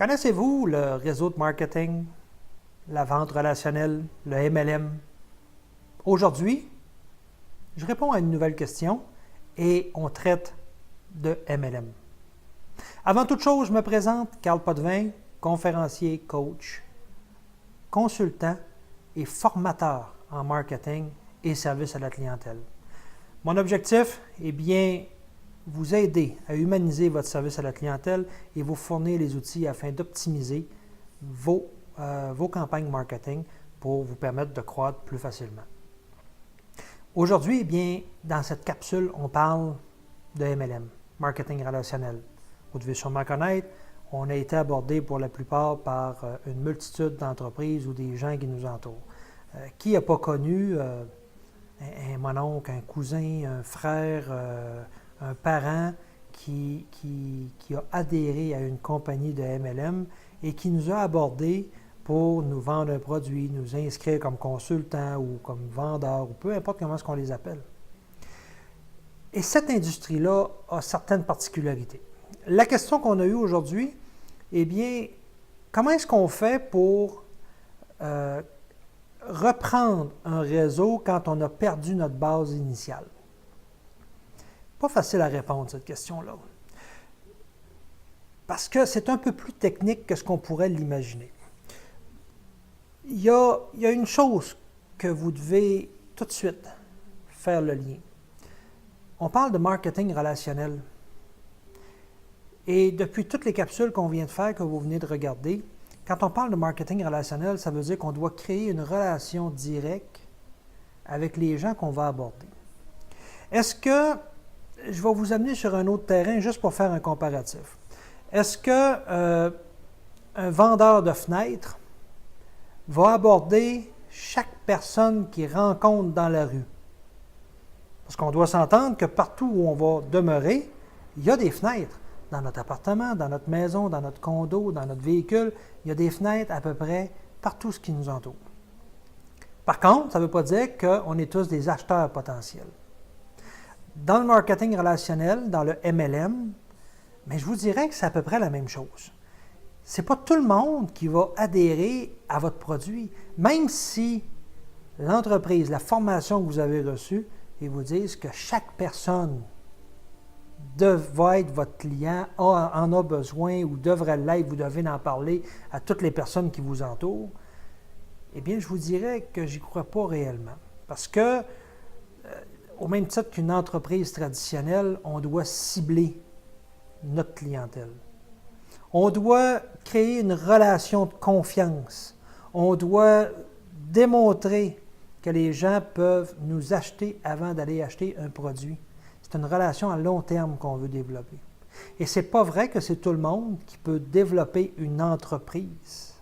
Connaissez-vous le réseau de marketing, la vente relationnelle, le MLM? Aujourd'hui, je réponds à une nouvelle question et on traite de MLM. Avant toute chose, je me présente, Carl Potvin, conférencier, coach, consultant et formateur en marketing et service à la clientèle. Mon objectif est bien vous aider à humaniser votre service à la clientèle et vous fournir les outils afin d'optimiser vos campagnes marketing pour vous permettre de croître plus facilement. Aujourd'hui, eh bien, dans cette capsule, on parle de MLM, marketing relationnel. Vous devez sûrement connaître, on a été abordé pour la plupart par une multitude d'entreprises ou des gens qui nous entourent. Qui n'a pas connu un mononcle, un cousin, un frère, un parent qui a adhéré à une compagnie de MLM et qui nous a abordés pour nous vendre un produit, nous inscrire comme consultant ou comme vendeur, ou peu importe comment est-ce qu'on les appelle. Et cette industrie-là a certaines particularités. La question qu'on a eue aujourd'hui, eh bien, comment est-ce qu'on fait pour reprendre un réseau quand on a perdu notre base initiale? Pas facile à répondre, cette question-là. Parce que c'est un peu plus technique que ce qu'on pourrait l'imaginer. Il y a une chose que vous devez tout de suite faire le lien. On parle de marketing relationnel. Et depuis toutes les capsules qu'on vient de faire, que vous venez de regarder, quand on parle de marketing relationnel, ça veut dire qu'on doit créer une relation directe avec les gens qu'on va aborder. Est-ce que, je vais vous amener sur un autre terrain juste pour faire un comparatif. Est-ce que un vendeur de fenêtres va aborder chaque personne qu'il rencontre dans la rue? Parce qu'on doit s'entendre que partout où on va demeurer, il y a des fenêtres. Dans notre appartement, dans notre maison, dans notre condo, dans notre véhicule, il y a des fenêtres à peu près partout ce qui nous entoure. Par contre, ça ne veut pas dire qu'on est tous des acheteurs potentiels. Dans le marketing relationnel, dans le MLM, mais je vous dirais que c'est à peu près la même chose. Ce n'est pas tout le monde qui va adhérer à votre produit, même si l'entreprise, la formation que vous avez reçue, ils vous disent que chaque personne devrait être votre client, en a besoin ou devrait l'être, vous devez en parler à toutes les personnes qui vous entourent, eh bien, je vous dirais que j'y crois pas réellement. Parce que, au même titre qu'une entreprise traditionnelle, on doit cibler notre clientèle. On doit créer une relation de confiance. On doit démontrer que les gens peuvent nous acheter avant d'aller acheter un produit. C'est une relation à long terme qu'on veut développer. Et ce n'est pas vrai que c'est tout le monde qui peut développer une entreprise.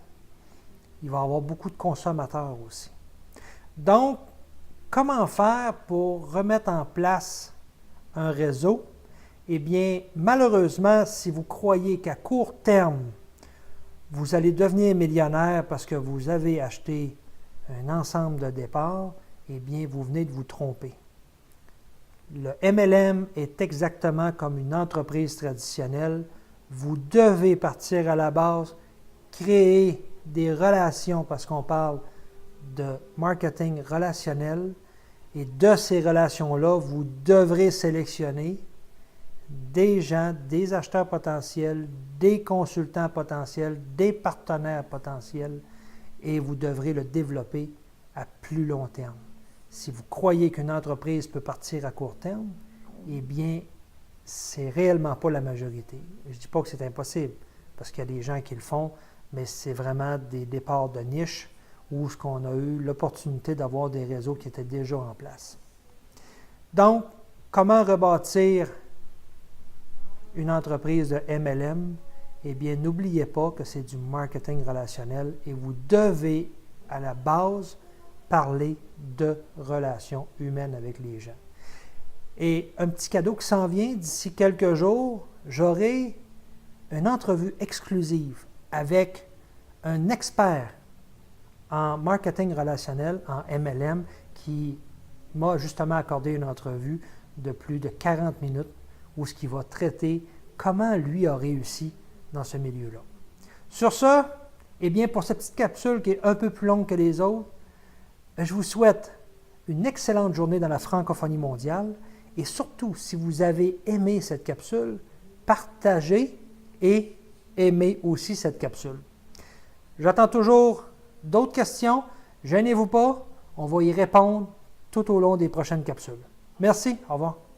Il va y avoir beaucoup de consommateurs aussi. Donc, comment faire pour remettre en place un réseau? Eh bien, malheureusement, si vous croyez qu'à court terme, vous allez devenir millionnaire parce que vous avez acheté un ensemble de départ, eh bien, vous venez de vous tromper. Le MLM est exactement comme une entreprise traditionnelle. Vous devez partir à la base, créer des relations, parce qu'on parle de marketing relationnel, et de ces relations-là, vous devrez sélectionner des gens, des acheteurs potentiels, des consultants potentiels, des partenaires potentiels, et vous devrez le développer à plus long terme. Si vous croyez qu'une entreprise peut partir à court terme, eh bien, c'est réellement pas la majorité. Je ne dis pas que c'est impossible, parce qu'il y a des gens qui le font, mais c'est vraiment des départs de niche où on a eu l'opportunité d'avoir des réseaux qui étaient déjà en place. Donc, comment rebâtir une entreprise de MLM? Eh bien, n'oubliez pas que c'est du marketing relationnel et vous devez, à la base, parler de relations humaines avec les gens. Et un petit cadeau qui s'en vient, d'ici quelques jours, j'aurai une entrevue exclusive avec un expert en marketing relationnel, en MLM, qui m'a justement accordé une entrevue de plus de 40 minutes où ce qui va traiter comment lui a réussi dans ce milieu-là. Sur ce, eh bien, pour cette petite capsule qui est un peu plus longue que les autres, je vous souhaite une excellente journée dans la francophonie mondiale et surtout, si vous avez aimé cette capsule, partagez et aimez aussi cette capsule. J'attends toujours d'autres questions. Gênez-vous pas, on va y répondre tout au long des prochaines capsules. Merci, au revoir.